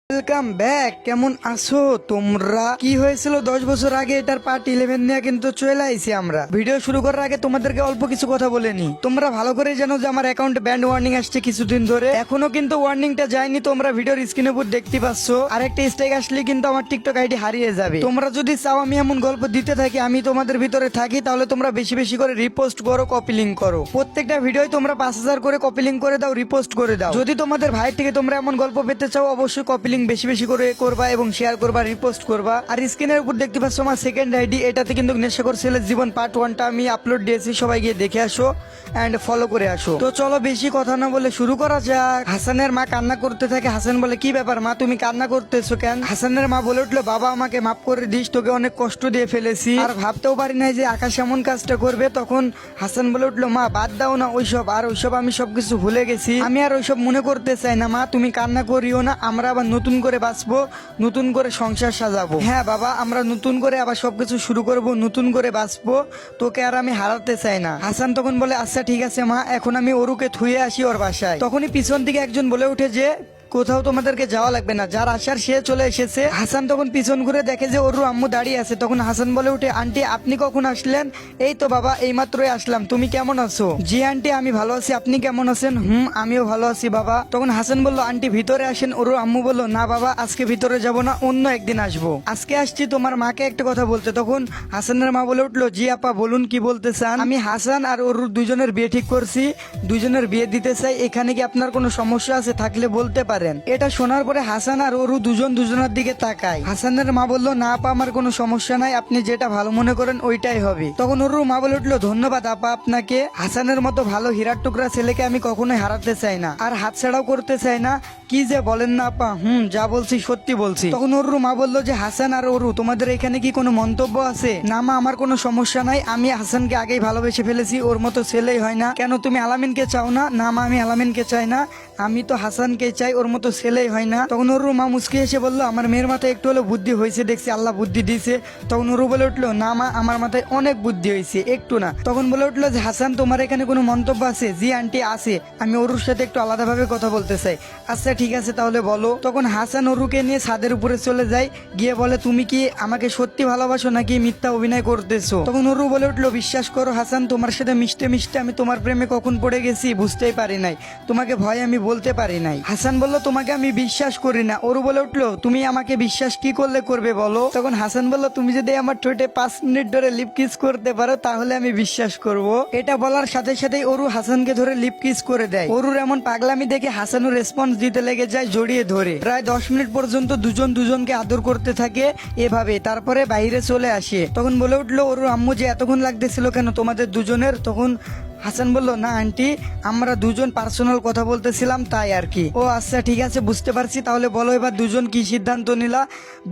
Welcome back. কেমন আছো তোমরা? কি হয়েছিল 10 বছর আগে এটার পার্ট 11 নিয়ে কিন্তু চলে আইছি আমরা। ভিডিও শুরু করার আগে তোমাদেরকে অল্প কিছু কথা বলে নি। তোমরা ভালো করে জানো যে আমার অ্যাকাউন্টে ব্যান্ড ওয়ার্নিং আসছে কিছুদিন ধরে, এখনো কিন্তু ওয়ার্নিংটা যায়নি। তোমরা ভিডিওর স্ক্রিনের উপর দেখতে পাচ্ছ। আর একটা স্ট্রাইক আসলে কিন্তু আমার টিকটক আইডি হারিয়ে যাবে। তোমরা যদি চাও আমি এমন গল্প দিতে থাকি, আমি তোমাদের ভিতরে থাকি, তাহলে তোমরা বেশি বেশি করে রিপোস্ট করো, কপি লিঙ্ক করো। প্রত্যেকটা ভিডিও তোমরা 5000 করে কপি লিঙ্ক করে দাও, রিপোস্ট করে দাও। যদি তোমাদের ভাইয়ের থেকে তোমরা এমন গল্প পেতে চাও, অবশ্যই কপি লিঙ্ক বেশি বেশি করে করবা এবং শেয়ার করবা, রিপোস্ট করবা। আর স্ক্রিনের উপর দেখতে পাচ্ছ আমার সেকেন্ড আইডি, এটাতে কিন্তু নেশাখোর ছেলের জীবন পার্ট 1টা আমি আপলোড দিয়েছি। সবাই গিয়ে দেখে আসো এন্ড ফলো করে আসো। তো চলো বেশি কথা না বলে শুরু করা যাক। হাসানের মা কান্না করতে থাকে। হাসান বলে, কি ব্যাপার মা, তুমি কান্না করতেছো কেন? হাসানের মা বলে উঠলো, বাবা আমাকে মাফ করে দিস, তোকে অনেক কষ্ট দিয়ে ফেলেছি, আর ভাবতেও পারি নাই যে আকাশ এমন কাজটা করবে। তখন হাসান বলে উঠলো, মা বাদ দাও না ওইসব, আর ওইসব আমি সবকিছু ভুলে গেছি, আমি আর ওইসব মনে করতে চাই না। মা তুমি কান্না করিও না, আমরা আবার নতুন করে বাঁচবো, নতুন করে সংসার সাজাবো। হ্যাঁ বাবা, আমরা নতুন করে আবার সবকিছু শুরু করব, নতুন করে বাঁচবো, তোকে আর আমি হারাতে চাই না। হাসান তখন বলে, আচ্ছা ঠিক আছে মা, এখন আমি ওরুকে থুয়ে আসি ওর বাসায়। তখনই পিছন থেকে একজন বলে উঠে যে কোথাও তোমাদেরকে যাওয়া লাগবে না, যার আসার সে চলে এসেছে। হাসান তখন পিছন ঘুরে দেখে যে ওর আম্মু দাঁড়িয়ে আছে। তখন হাসান বলে উঠে, আন্টি আপনি কখন আসলেন? এই তো বাবা এইমাত্রই আসলাম, তুমি কেমন আছো? জি আন্টি আমি ভালো আছি, আপনি কেমন আছেন? আমিও ভালো আছি বাবা। তখন হাসান বলল, আন্টি ভিতরে আসেন। ওর আম্মু বলল, না বাবা আজকে ভিতরে যাব না, অন্য একদিন আসবো, আজকে আসছি তোমার মাকে একটা কথা বলতে। তখন হাসানের মা বলে উঠলো, জি আপা বলুন কি বলতে চান? আমি হাসান আর ওর দুজনের বিয়ে ঠিক করছি, দুজনের বিয়ে দিতে চাই, এখানে কি আপনার কোনো সমস্যা আছে? থাকলে বলতে পারেন। এটা শোনার পরে হাসান আর ওরু দুজন দুজনের দিকে তাকায়। হাসানের মা বলল, না আপা আমার কোনো সমস্যা নাই, আপনি যেটা ভালো মনে করেন ওইটাই হবে। তখন ওরু মা বলে উঠলো, ধন্যবাদ আপা আপনাকে, হাসানের মতো ভালো হীরার টুকরা ছেলেকে আমি কখনোই হারাতে চাই না, আর হাতছাড়াও করতে চাই না। কি যে বলেন না আপা, যা বলছি সত্যি বলছি। তখন ওরু মা বললো যে, হাসান আর ওরু তোমাদের এখানে কি কোনো মন্তব্য আছে? না মা আমার কোনো সমস্যা নাই, আমি হাসানকে আগেই ভালোবেসে ফেলেছি, ওর মতো ছেলেই হয় না। কেন তুমি আলামিনকে চাও না? না মা আমি আলামিনকে চাই না, আমি তো হাসানকে চাই, ওর মতো ছেলেই হয় না। তখন ওর মা মুচকি এসে বললো, আমার মেয়ের মাথায় একটু হলো বুদ্ধি হয়েছে, দেখছি আল্লাহ বুদ্ধি দিয়েছে। তখন ওরু বলে উঠলো, না মা আমার মাথায় অনেক বুদ্ধি হয়েছে, একটু না। তখন বলে উঠলো যে, হাসান তোমার এখানে কোনো মন্তব্য আছে? জি আন্টি আছে, আমি ওরুর সাথে একটু আলাদাভাবে কথা বলতে চাই। আচ্ছা ঠিক আছে তাহলে বলো। তখন হাসান ওরুকে নিয়ে ছাদের উপরে চলে যায়, গিয়ে বলে, তুমি কি আমাকে সত্যি ভালোবাসো নাকি মিথ্যা অভিনয় করতেছো? তখন ওরু বলে উঠলো, বিশ্বাস করো হাসান, তোমার সাথে মিশতে মিশতে আমি তোমার প্রেমে কখন পড়ে গেছি বুঝতেই পারি নাই, তোমাকে ভয় আমি বলতে পারি নাই। হাসান বলল, তোমাকে আমি বিশ্বাস করি না। ওরু বলে উঠলো, তুমি আমাকে বিশ্বাস কি করলে করবে বলো? তখন হাসান বলল, তুমি যদি আমার ঠোঁটে 5 মিনিট ধরে লিপ কিস করতে পারো তাহলে আমি বিশ্বাস করব। এটা বলার সাথে সাথেই ওরু হাসানকে ধরে লিপ কিস করে দেয়। ওরুর এমন পাগলামি দেখে হাসানও রেসপন্স দিতে লেগে যায়, জড়িয়ে ধরে। প্রায় 10 মিনিট পর্যন্ত দুজন দুজনকে আদর করতে থাকে এভাবে, তারপরে বাইরে চলে আসে। তখন বলে উঠলো, ওরু আম্মু যে এতক্ষণ লাগতেছিল কেন তোমাদের দুজনের? তখন হাসান বলল, না আন্টি আমরা দুজন পার্সোনাল কথা বলতেছিলাম তাই আর কি। ও আচ্ছা ঠিক আছে বুঝতে পারছি, তাহলে বলো এবার দুজন কি সিদ্ধান্ত নিলা?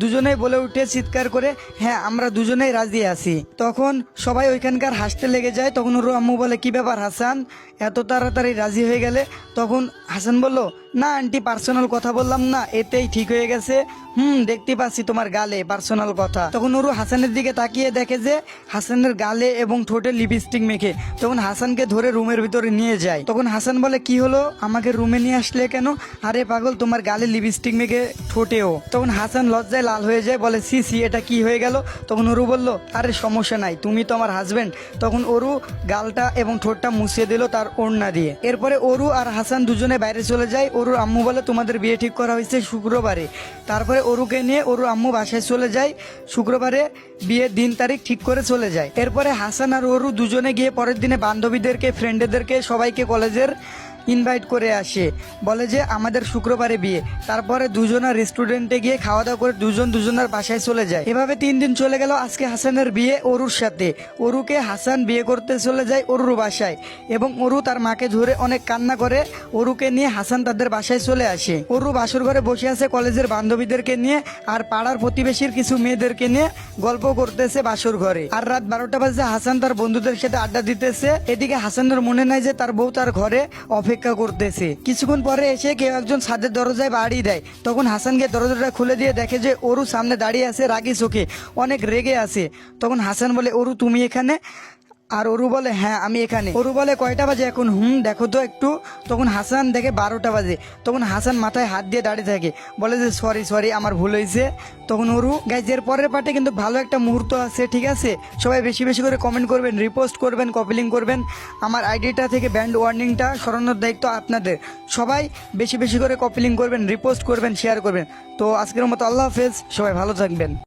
দুজনেই বলে উঠে চিৎকার করে, হ্যাঁ আমরা দুজনেই রাজি আছি। তখন সবাই ওইখানকার হাসতে লেগে যায়। তখন ওর আম্মু বলে, কি ব্যাপার হাসান এত তাড়াতাড়ি রাজি হয়ে গেলে? তখন হাসান বলল, না আন্টি পার্সোনাল কথা বললাম না, এতেই ঠিক হয়ে গেছে। দেখতে পাচ্ছি তোমার গালে পার্সোনাল কথা। তখন ওরু হাসানের দিকে তাকিয়ে দেখে যে হাসানের গালে এবং ঠোঁটে লিপস্টিক মেখে। তখন হাসানকে ধরে রুমের ভিতরে নিয়ে যায়। তখন হাসান বলে, কি হলো আমাকে রুমে নিয়ে আসলে কেন? আরে পাগল তোমার গালে লিপস্টিক মেখে ঠোঁটেও। তখন হাসান লজ্জায় লাল হয়ে যায়, বলে সি সি এটা কি হয়ে গেল? তখন ওরু বলল, আরে সমস্যা নাই, তুমি তো আমার হাজবেন্ড। তখন ওরু গালটা এবং ঠোঁটটা মুছিয়ে দিল তার ওড়না দিয়ে। এরপরে ওরু আর হাসান দুজনে বাইরে চলে যায়। ওরুর আম্মু বলে, তোমাদের বিয়ে ঠিক করা হয়েছে শুক্রবারে। তারপরে ওরুকে নিয়ে ওরু আম্মু বাসায় চলে যায়, শুক্রবারে বিয়ের দিন তারিখ ঠিক করে চলে যায়। এরপরে হাসান আর ওরু দুজনে গিয়ে পরের দিনে বান্ধবীদেরকে, ফ্রেন্ডদেরকে সবাইকে কলেজের ইনভাইট করে আসে, বলে যে আমাদের শুক্রবারে বিয়ে। তারপরে দুজনা রেস্টুরেন্টে গিয়ে খাওয়া দাওয়া করে দুজন দুজনের বাসায় চলে যায়। এভাবে 3 দিন চলে গেল। আজকে হাসানের বিয়ে ওরুর সাথে। ওরুকে হাসান বিয়ে করতে চলে যায় ওরুর বাসায়, এবং ওরু তার মাকে ধরে অনেক কান্না করে। ওরুকে নিয়ে হাসান তাদের বাসায় চলে আসে। ওরু বাসর ঘরে বসে আছে কলেজের বান্ধবীদেরকে নিয়ে আর পাড়ার প্রতিবেশীর কিছু মেয়েদেরকে নিয়ে গল্প করতেছে বাসর ঘরে। আর রাত 12টা বাজে হাসান তার বন্ধুদের সাথে আড্ডা দিতেছে। এদিকে হাসানের মনে নাই যে তার বউ তার ঘরে অপেক্ষা করতেছে। কিছুক্ষণ পরে এসে কেউ একজন ছাদের দরজায় বাড়ি দেয়। তখন হাসানকে দরজাটা খুলে দিয়ে দেখে যে ওরু সামনে দাঁড়িয়ে আছে রাগী চোখে, অনেক রেগে আছে। তখন হাসান বলে, ওরু তুমি এখানে? আর অরু বলে হ্যাঁ আমি এখানে। অরু বলে কয়টা বাজে এখন? দেখো তো একটু। তখন হাসান দেখে 12টা বাজে। তখন হাসান মাথায় হাত দিয়ে দাঁড়িয়ে থাকে, বলে যে সরি আমার ভুল হয়েছে। তখন অরু গাইজ এর পরের পার্টে কিন্তু ভালো একটা মুহূর্ত আছে, ঠিক আছে? সবাই বেশি বেশি করে কমেন্ট করবেন, রিপোস্ট করবেন, কপি লিঙ্ক করবেন। আমার আইডিটা থেকে ব্যান্ড ওয়ার্নিংটা সরানোর দায়িত্ব আপনাদের। সবাই বেশি বেশি করে কপি লিঙ্ক করবেন, রিপোস্ট করবেন, শেয়ার করবেন। তো আজকের মতো আল্লাহ হাফেজ, সবাই ভালো থাকবেন।